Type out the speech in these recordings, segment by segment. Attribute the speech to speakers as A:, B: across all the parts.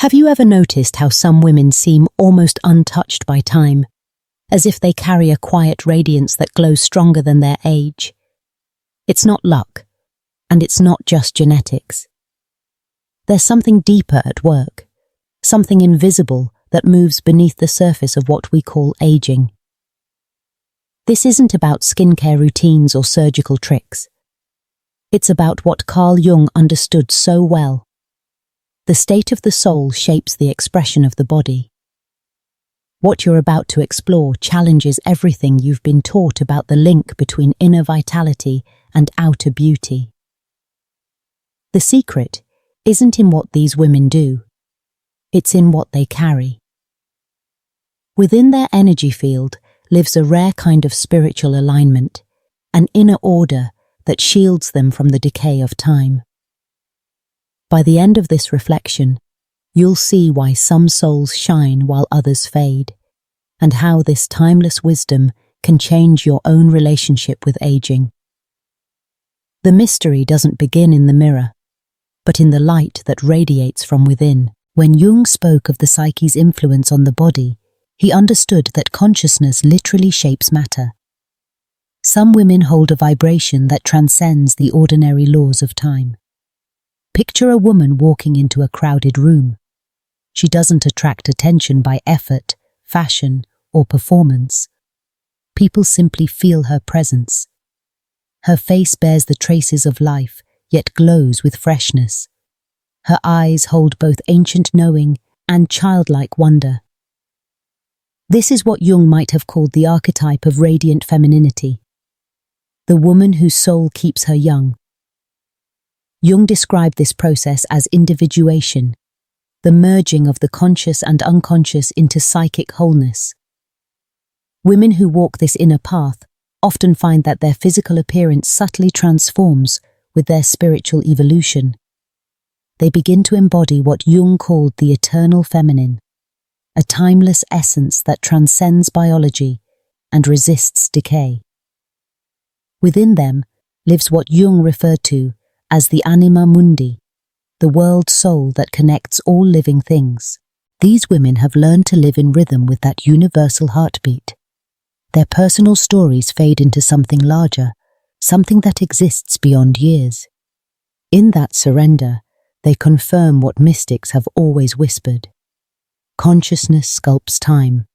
A: Have you ever noticed how some women seem almost untouched by time, as if they carry a quiet radiance that glows stronger than their age? It's not luck, and it's not just genetics. There's something deeper at work, something invisible that moves beneath the surface of what we call aging. This isn't about skincare routines or surgical tricks. It's about what Carl Jung understood so well. The state of the soul shapes the expression of the body. What you're about to explore challenges everything you've been taught about the link between inner vitality and outer beauty. The secret isn't in what these women do. It's in what they carry. Within their energy field lives a rare kind of spiritual alignment, an inner order that shields them from the decay of time. By the end of this reflection, you'll see why some souls shine while others fade, and how this timeless wisdom can change your own relationship with aging. The mystery doesn't begin in the mirror, but in the light that radiates from within. When Jung spoke of the psyche's influence on the body, he understood that consciousness literally shapes matter. Some women hold a vibration that transcends the ordinary laws of time. Picture a woman walking into a crowded room. She doesn't attract attention by effort, fashion, or performance. People simply feel her presence. Her face bears the traces of life, yet glows with freshness. Her eyes hold both ancient knowing and childlike wonder. This is what Jung might have called the archetype of radiant femininity, the woman whose soul keeps her young. Jung described this process as individuation, the merging of the conscious and unconscious into psychic wholeness. Women who walk this inner path often find that their physical appearance subtly transforms with their spiritual evolution. They begin to embody what Jung called the eternal feminine, a timeless essence that transcends biology and resists decay. Within them lives what Jung referred to as the anima mundi, the world soul that connects all living things. These women have learned to live in rhythm with that universal heartbeat. Their personal stories fade into something larger, something that exists beyond years. In that surrender, they confirm what mystics have always whispered. Consciousness sculpts time,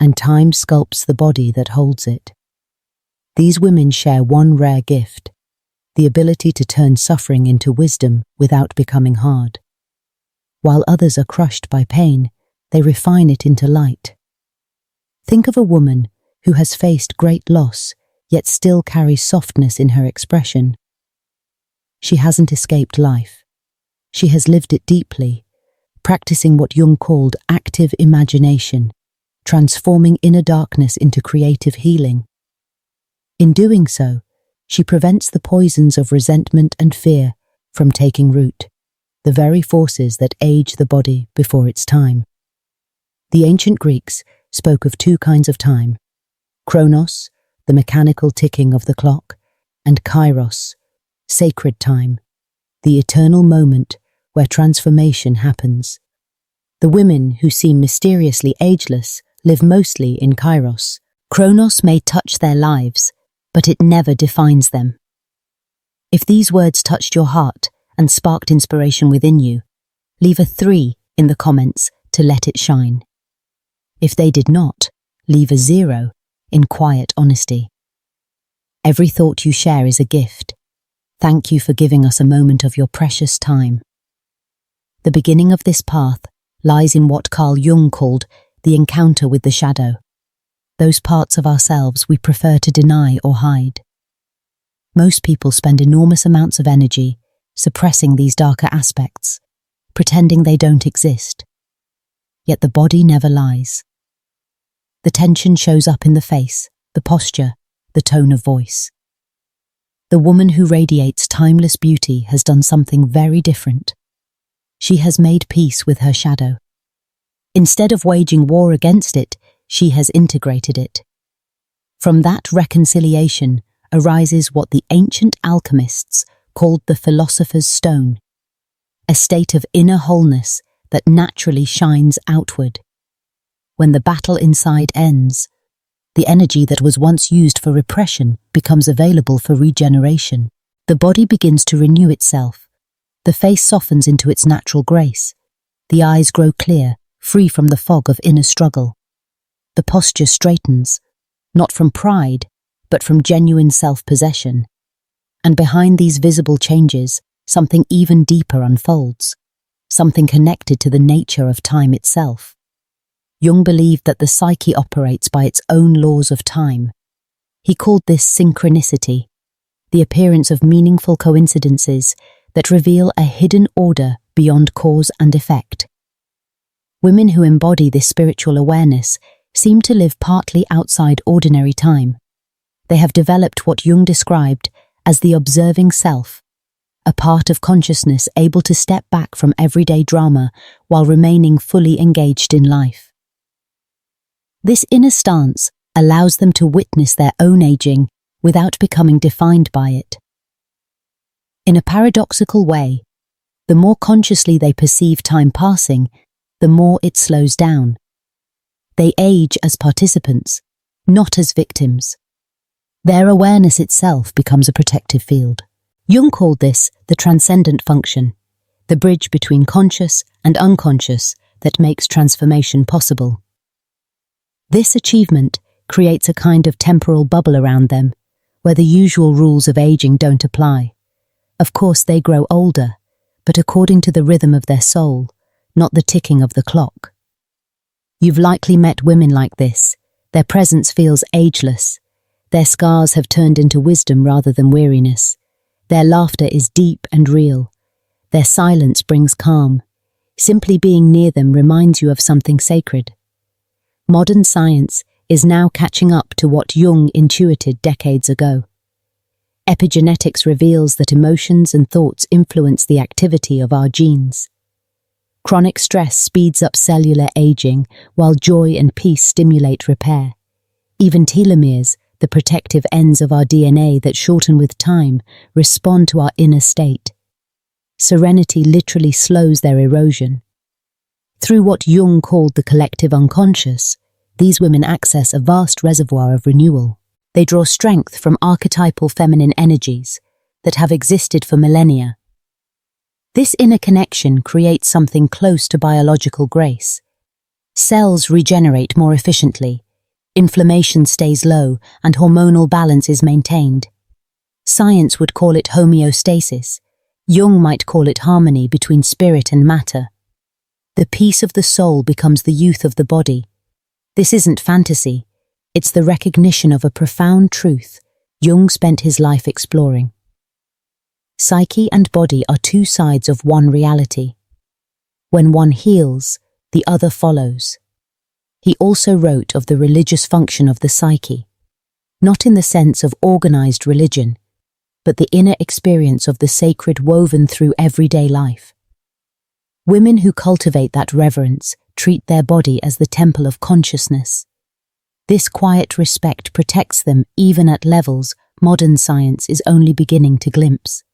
A: and time sculpts the body that holds it. These women share one rare gift, the ability to turn suffering into wisdom without becoming hard. While others are crushed by pain, they refine it into light. Think of a woman who has faced great loss, yet still carries softness in her expression. She hasn't escaped life. She has lived it deeply, practicing what Jung called active imagination, transforming inner darkness into creative healing. In doing so, she prevents the poisons of resentment and fear from taking root, the very forces that age the body before its time. The ancient Greeks spoke of two kinds of time: chronos, the mechanical ticking of the clock, and kairos, sacred time, the eternal moment where transformation happens. The women who seem mysteriously ageless live mostly in kairos. Chronos may touch their lives, but it never defines them. If these words touched your heart and sparked inspiration within you, leave a 3 in the comments to let it shine. If they did not, leave a 0 in quiet honesty. Every thought you share is a gift. Thank you for giving us a moment of your precious time. The beginning of this path lies in what Carl Jung called the encounter with the shadow, those parts of ourselves we prefer to deny or hide. Most people spend enormous amounts of energy suppressing these darker aspects, pretending they don't exist. Yet the body never lies. The tension shows up in the face, the posture, the tone of voice. The woman who radiates timeless beauty has done something very different. She has made peace with her shadow. Instead of waging war against it, she has integrated it. From that reconciliation arises what the ancient alchemists called the philosopher's stone, a state of inner wholeness that naturally shines outward. When the battle inside ends, the energy that was once used for repression becomes available for regeneration. The body begins to renew itself. The face softens into its natural grace. The eyes grow clear, free from the fog of inner struggle. The posture straightens, not from pride, but from genuine self-possession. And behind these visible changes, something even deeper unfolds, something connected to the nature of time itself. Jung believed that the psyche operates by its own laws of time. He called this synchronicity, the appearance of meaningful coincidences that reveal a hidden order beyond cause and effect. Women who embody this spiritual awareness seem to live partly outside ordinary time. They have developed what Jung described as the observing self, a part of consciousness able to step back from everyday drama while remaining fully engaged in life. This inner stance allows them to witness their own aging without becoming defined by it. In a paradoxical way, the more consciously they perceive time passing, the more it slows down. They age as participants, not as victims. Their awareness itself becomes a protective field. Jung called this the transcendent function, the bridge between conscious and unconscious that makes transformation possible. This achievement creates a kind of temporal bubble around them, where the usual rules of aging don't apply. Of course, they grow older, but according to the rhythm of their soul, not the ticking of the clock. You've likely met women like this. Their presence feels ageless. Their scars have turned into wisdom rather than weariness. Their laughter is deep and real. Their silence brings calm. Simply being near them reminds you of something sacred. Modern science is now catching up to what Jung intuited decades ago. Epigenetics reveals that emotions and thoughts influence the activity of our genes. Chronic stress speeds up cellular aging, while joy and peace stimulate repair. Even telomeres, the protective ends of our DNA that shorten with time, respond to our inner state. Serenity literally slows their erosion. Through what Jung called the collective unconscious, these women access a vast reservoir of renewal. They draw strength from archetypal feminine energies that have existed for millennia. This inner connection creates something close to biological grace. Cells regenerate more efficiently, inflammation stays low, and hormonal balance is maintained. Science would call it homeostasis. Jung might call it harmony between spirit and matter. The peace of the soul becomes the youth of the body. This isn't fantasy. It's the recognition of a profound truth Jung spent his life exploring. Psyche and body are two sides of one reality. When one heals, the other follows. He also wrote of the religious function of the psyche, not in the sense of organized religion, but the inner experience of the sacred woven through everyday life. Women who cultivate that reverence treat their body as the temple of consciousness. This quiet respect protects them even at levels modern science is only beginning to glimpse.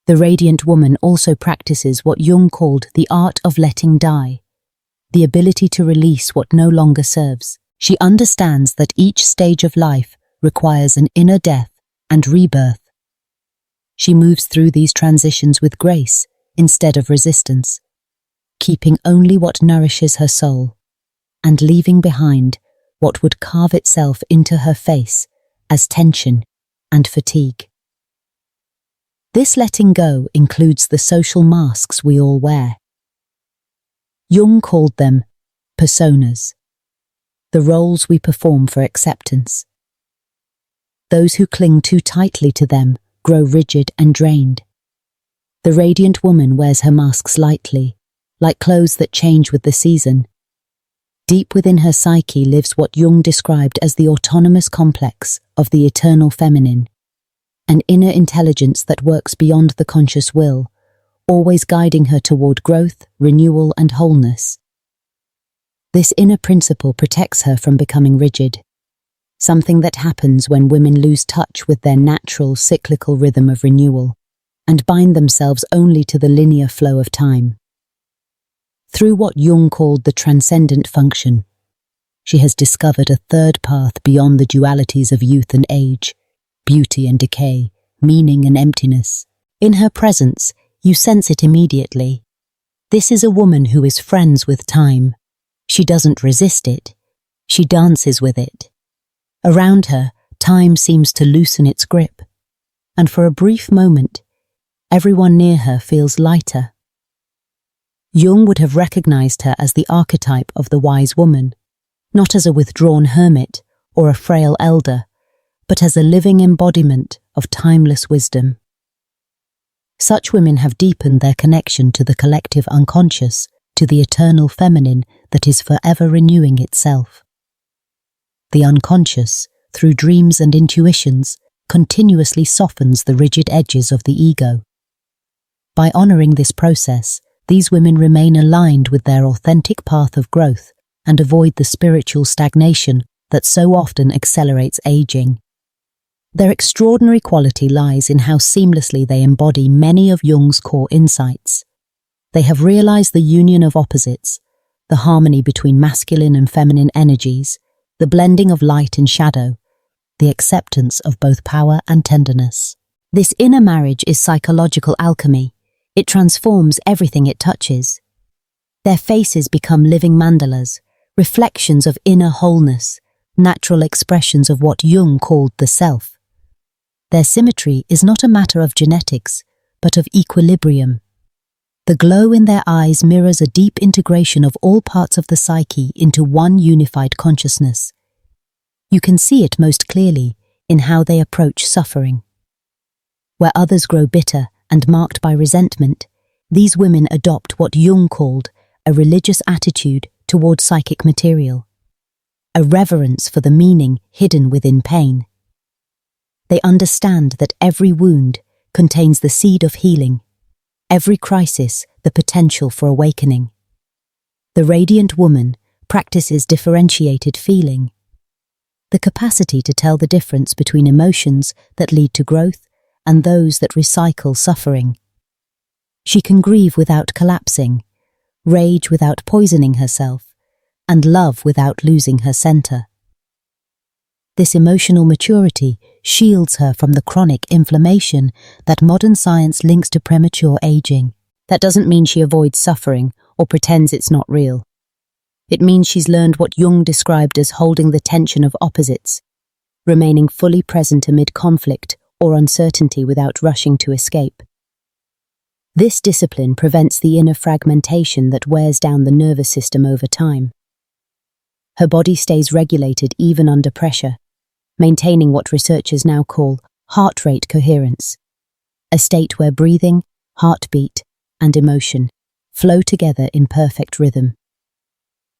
A: The radiant woman also practices what Jung called the art of letting die, the ability to release what no longer serves. She understands that each stage of life requires an inner death and rebirth. She moves through these transitions with grace instead of resistance, keeping only what nourishes her soul, and leaving behind what would carve itself into her face as tension and fatigue. This letting go includes the social masks we all wear. Jung called them personas, the roles we perform for acceptance. Those who cling too tightly to them grow rigid and drained. The radiant woman wears her masks lightly, like clothes that change with the season. Deep within her psyche lives what Jung described as the autonomous complex of the eternal feminine, an inner intelligence that works beyond the conscious will, always guiding her toward growth, renewal, and wholeness. This inner principle protects her from becoming rigid, something that happens when women lose touch with their natural cyclical rhythm of renewal and bind themselves only to the linear flow of time. Through what Jung called the transcendent function, she has discovered a third path beyond the dualities of youth and age, beauty and decay, meaning and emptiness. In her presence, you sense it immediately. This is a woman who is friends with time. She doesn't resist it. She dances with it. Around her, time seems to loosen its grip, and for a brief moment, everyone near her feels lighter. Jung would have recognized her as the archetype of the wise woman, not as a withdrawn hermit or a frail elder, but as a living embodiment of timeless wisdom. Such women have deepened their connection to the collective unconscious, to the eternal feminine that is forever renewing itself. The unconscious, through dreams and intuitions, continuously softens the rigid edges of the ego. By honoring this process, these women remain aligned with their authentic path of growth and avoid the spiritual stagnation that so often accelerates aging. Their extraordinary quality lies in how seamlessly they embody many of Jung's core insights. They have realized the union of opposites, the harmony between masculine and feminine energies, the blending of light and shadow, the acceptance of both power and tenderness. This inner marriage is psychological alchemy. It transforms everything it touches. Their faces become living mandalas, reflections of inner wholeness, natural expressions of what Jung called the self. Their symmetry is not a matter of genetics, but of equilibrium. The glow in their eyes mirrors a deep integration of all parts of the psyche into one unified consciousness. You can see it most clearly in how they approach suffering. Where others grow bitter and marked by resentment, these women adopt what Jung called a religious attitude toward psychic material, a reverence for the meaning hidden within pain. They understand that every wound contains the seed of healing, every crisis the potential for awakening. The radiant woman practices differentiated feeling, the capacity to tell the difference between emotions that lead to growth and those that recycle suffering. She can grieve without collapsing, rage without poisoning herself, and love without losing her center. This emotional maturity shields her from the chronic inflammation that modern science links to premature aging. That doesn't mean she avoids suffering or pretends it's not real. It means she's learned what Jung described as holding the tension of opposites, remaining fully present amid conflict or uncertainty without rushing to escape. This discipline prevents the inner fragmentation that wears down the nervous system over time. Her body stays regulated even under pressure, maintaining what researchers now call heart rate coherence, a state where breathing, heartbeat, and emotion flow together in perfect rhythm.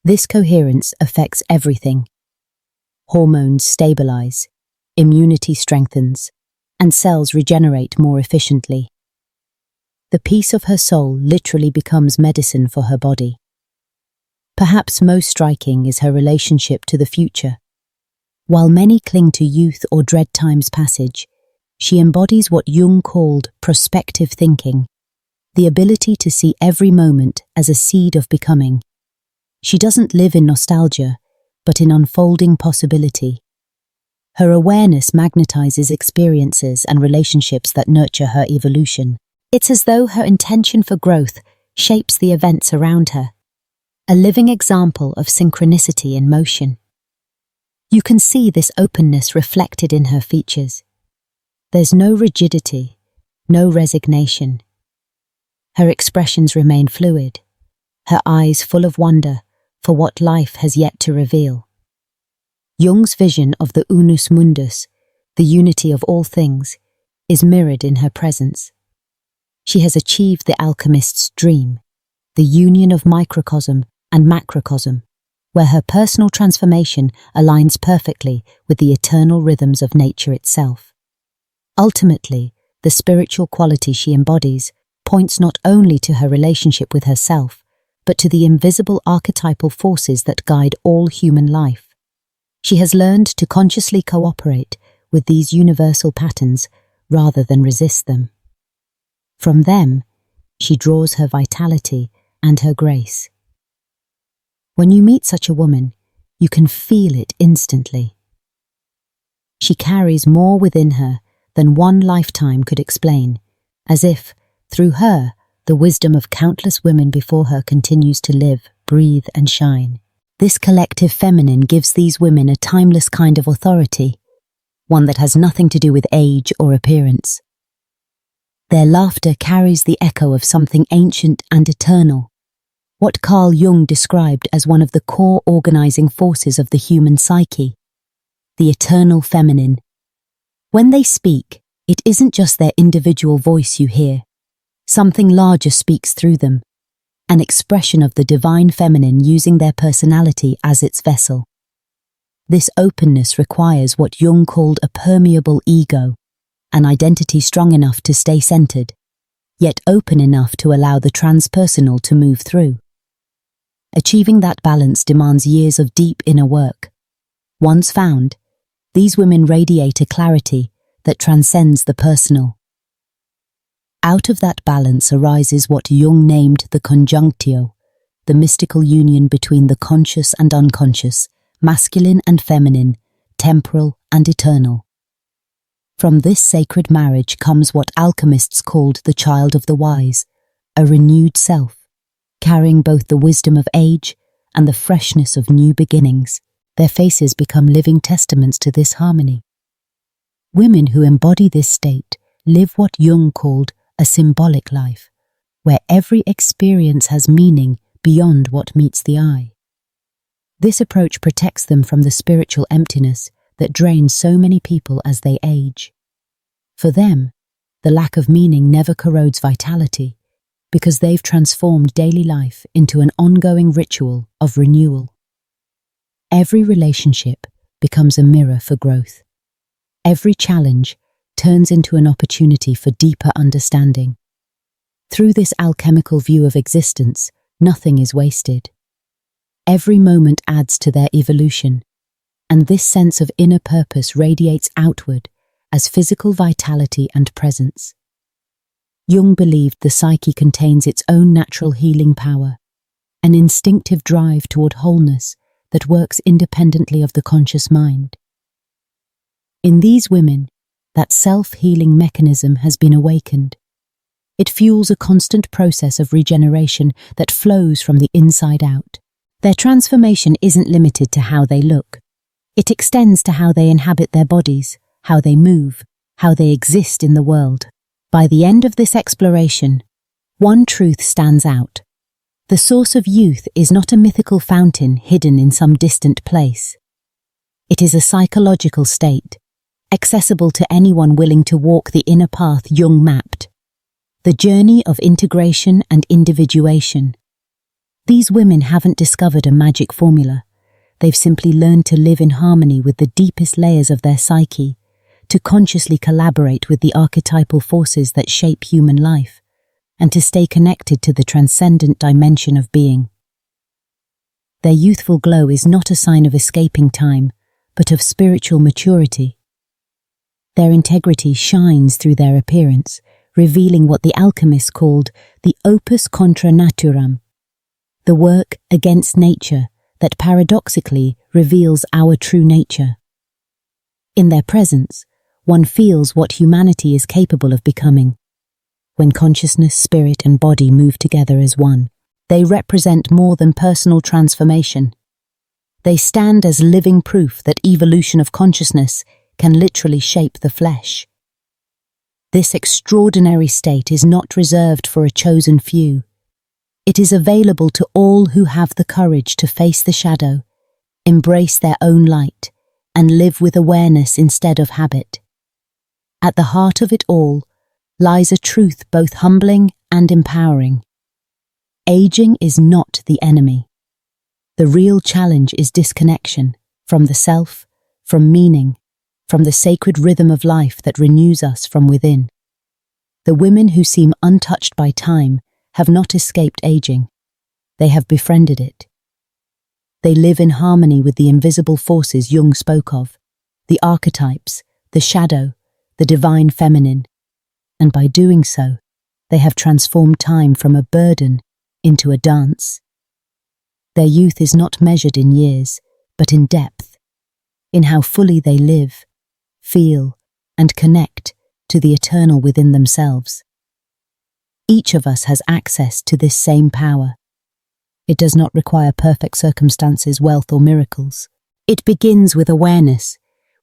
A: This coherence affects everything. Hormones stabilize, immunity strengthens, and cells regenerate more efficiently. The peace of her soul literally becomes medicine for her body. Perhaps most striking is her relationship to the future. While many cling to youth or dread time's passage, she embodies what Jung called prospective thinking, the ability to see every moment as a seed of becoming. She doesn't live in nostalgia, but in unfolding possibility. Her awareness magnetizes experiences and relationships that nurture her evolution. It's as though her intention for growth shapes the events around her, a living example of synchronicity in motion. You can see this openness reflected in her features. There's no rigidity, no resignation. Her expressions remain fluid, her eyes full of wonder for what life has yet to reveal. Jung's vision of the unus mundus, the unity of all things, is mirrored in her presence. She has achieved the alchemist's dream, the union of microcosm and macrocosm, where her personal transformation aligns perfectly with the eternal rhythms of nature itself. Ultimately, the spiritual quality she embodies points not only to her relationship with herself, but to the invisible archetypal forces that guide all human life. She has learned to consciously cooperate with these universal patterns rather than resist them. From them, she draws her vitality and her grace. When you meet such a woman, you can feel it instantly. She carries more within her than one lifetime could explain, as if, through her, the wisdom of countless women before her continues to live, breathe, and shine. This collective feminine gives these women a timeless kind of authority, one that has nothing to do with age or appearance. Their laughter carries the echo of something ancient and eternal, what Carl Jung described as one of the core organizing forces of the human psyche, the eternal feminine. When they speak, it isn't just their individual voice you hear. Something larger speaks through them, an expression of the divine feminine using their personality as its vessel. This openness requires what Jung called a permeable ego, an identity strong enough to stay centered, yet open enough to allow the transpersonal to move through. Achieving that balance demands years of deep inner work. Once found, these women radiate a clarity that transcends the personal. Out of that balance arises what Jung named the conjunctio, the mystical union between the conscious and unconscious, masculine and feminine, temporal and eternal. From this sacred marriage comes what alchemists called the child of the wise, a renewed self, carrying both the wisdom of age and the freshness of new beginnings. Their faces become living testaments to this harmony. Women who embody this state live what Jung called a symbolic life, where every experience has meaning beyond what meets the eye. This approach protects them from the spiritual emptiness that drains so many people as they age. For them, the lack of meaning never corrodes vitality, because they've transformed daily life into an ongoing ritual of renewal. Every relationship becomes a mirror for growth. Every challenge turns into an opportunity for deeper understanding. Through this alchemical view of existence, nothing is wasted. Every moment adds to their evolution, and this sense of inner purpose radiates outward as physical vitality and presence. Jung believed the psyche contains its own natural healing power, an instinctive drive toward wholeness that works independently of the conscious mind. In these women, that self-healing mechanism has been awakened. It fuels a constant process of regeneration that flows from the inside out. Their transformation isn't limited to how they look. It extends to how they inhabit their bodies, how they move, how they exist in the world. By the end of this exploration, one truth stands out. The source of youth is not a mythical fountain hidden in some distant place. It is a psychological state, accessible to anyone willing to walk the inner path Jung mapped, the journey of integration and individuation. These women haven't discovered a magic formula. They've simply learned to live in harmony with the deepest layers of their psyche, to consciously collaborate with the archetypal forces that shape human life, and to stay connected to the transcendent dimension of being. Their youthful glow is not a sign of escaping time, but of spiritual maturity. Their integrity shines through their appearance, revealing what the alchemists called the opus contra naturam, the work against nature that paradoxically reveals our true nature. In their presence, one feels what humanity is capable of becoming. When consciousness, spirit, and body move together as one, they represent more than personal transformation. They stand as living proof that evolution of consciousness can literally shape the flesh. This extraordinary state is not reserved for a chosen few. It is available to all who have the courage to face the shadow, embrace their own light, and live with awareness instead of habit. At the heart of it all lies a truth both humbling and empowering. Aging is not the enemy. The real challenge is disconnection from the self, from meaning, from the sacred rhythm of life that renews us from within. The women who seem untouched by time have not escaped aging. They have befriended it. They live in harmony with the invisible forces Jung spoke of, the archetypes, the shadow, the divine feminine, and by doing so, they have transformed time from a burden into a dance. Their youth is not measured in years, but in depth, in how fully they live, feel, and connect to the eternal within themselves. Each of us has access to this same power. It does not require perfect circumstances, wealth, or miracles. It begins with awareness,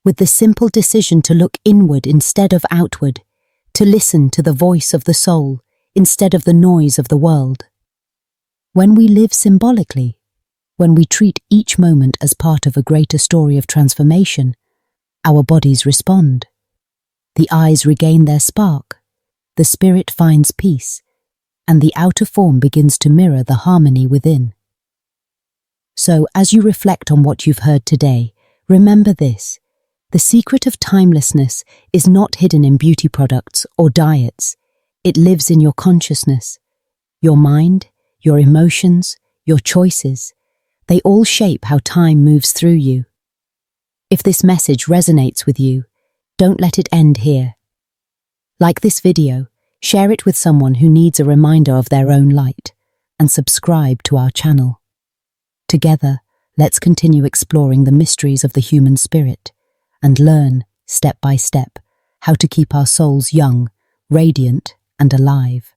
A: with the simple decision to look inward instead of outward, to listen to the voice of the soul instead of the noise of the world. When we live symbolically, when we treat each moment as part of a greater story of transformation, our bodies respond. The eyes regain their spark, the spirit finds peace, and the outer form begins to mirror the harmony within. So, as you reflect on what you've heard today, remember this: the secret of timelessness is not hidden in beauty products or diets. It lives in your consciousness, your mind, your emotions, your choices. They all shape how time moves through you. If this message resonates with you, don't let it end here. Like this video, share it with someone who needs a reminder of their own light, and subscribe to our channel. Together, let's continue exploring the mysteries of the human spirit and learn, step by step, how to keep our souls young, radiant, and alive.